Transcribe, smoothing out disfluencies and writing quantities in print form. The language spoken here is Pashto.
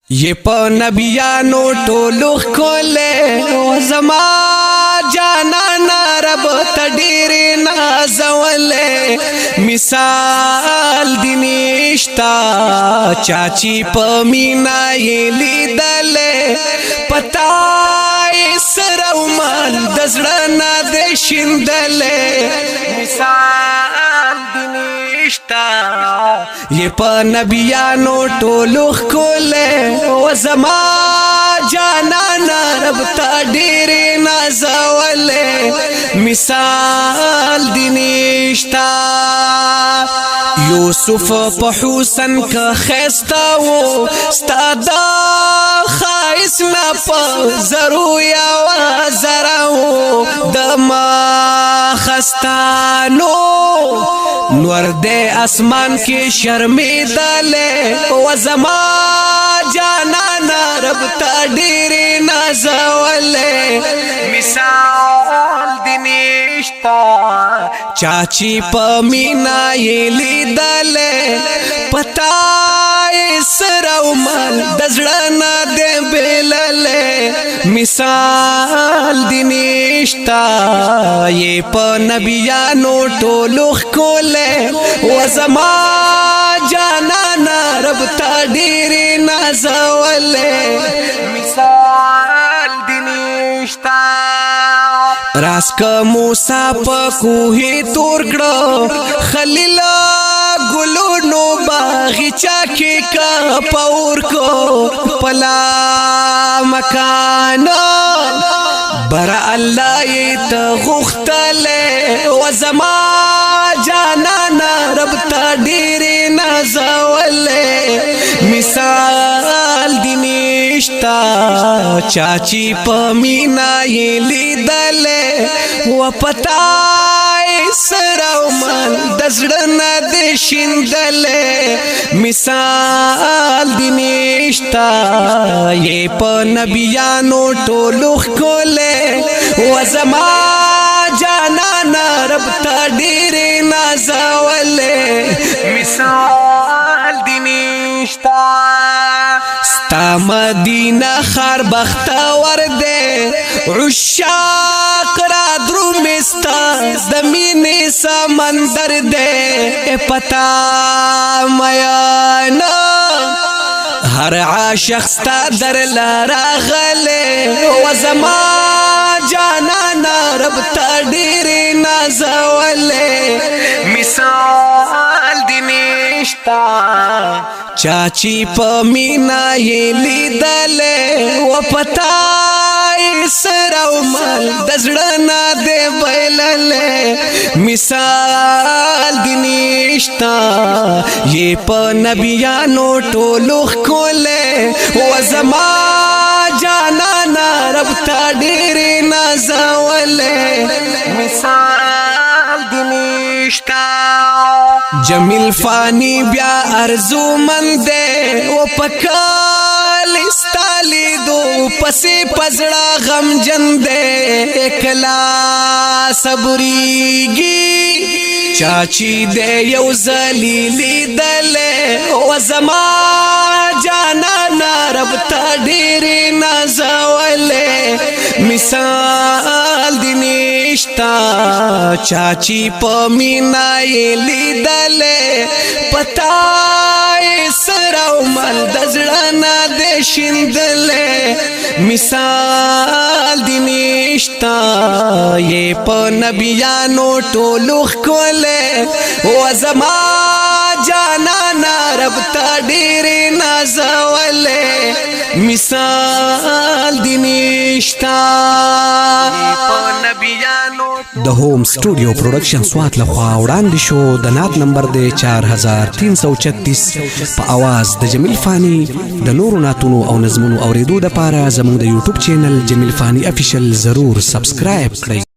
ये په نبیانو ټولو ښکلی و زما جانانه رب ته ډېرې نازولی مثال دې نشته چا چې په مینا یې لیدلی په تا یې سر او مال د زړه نه دی شیندلی مثال دې نشته ये په نبیانو ټولو ښکلی و زما جانانه رب ته ډېرې نازولی مثال دې نشته یوسف په حسن که ښایسته و ستا د ښایست نه په زرو یوه زره و د ماخستانو نور دے اسمان کی شرمیدلے و زما جانانا رب تا ډېرې نازولے مثال دې نشته چاچی په مینا یې لیدلے پتا یې سر او مال د زړه نه دی بېللی مثال دې نشته یې په نبیانو ټولو ښکلی و زما جانانه رب ته ډېرې نازولی مثال دې نشته راس که موسی په کوهې تور کړه خلیل ګلونو باغچه کې که پور کو پلا مکان برا الله یې ته غوښتلی و زما جانانه رب ته ډېرې نازولی مثال دې نشته چا چې په مینا یې لیدلی و پتا یې سر او مال د زړه نه دی شیندلی مثال دې نشته یې په نبیانو ټولو ښکلی و زما جانانه رب ته ډېرې نازولی مثال دې نشته ستا مدینه ښار بختور دی عشاق را درومې ستا د مینې سمندر دی پتا میانه هر عاشق ستا درله راغلی و زما جانانه رب ته ډېرې نازولی مثال دې نشته چا چې په مینا یې لیدلی و پتا یې سر او مال د زړه نه دی بایللی مثال دې نشته یې په نبیانو ټولو ښکلی و زما جانانه رب ته ډېرې نازولی مثال دې نشته جمیل فانی بیا ارزو مند دی و پکال ستا لیدو پسې پزړه غمجن دی کلا صبریږي چاچی دی یو ځلي لیدلی و زما جانانه رب ته ډېرې نازولی مثال دې نشته چاچی په مینا یې لیدلی پتا یې سر او مال د زړه نه دی شیندلی مثال دې نشته یې په نبیانو ټولو ښکلی و زما جانانه رب ته ډېرې نازولی مثال دې نشته د هوم سټوډیو پروډکشن سوات لخوا وړاندې شو د نعت نمبر دی 4336 په اواز د جمیل فانی د نورو نعتونو او نظمونو اوریدو دپاره زموږ د یوټیوب چینل جمیل فانی افیشل ضرور سبسکرایب کړئ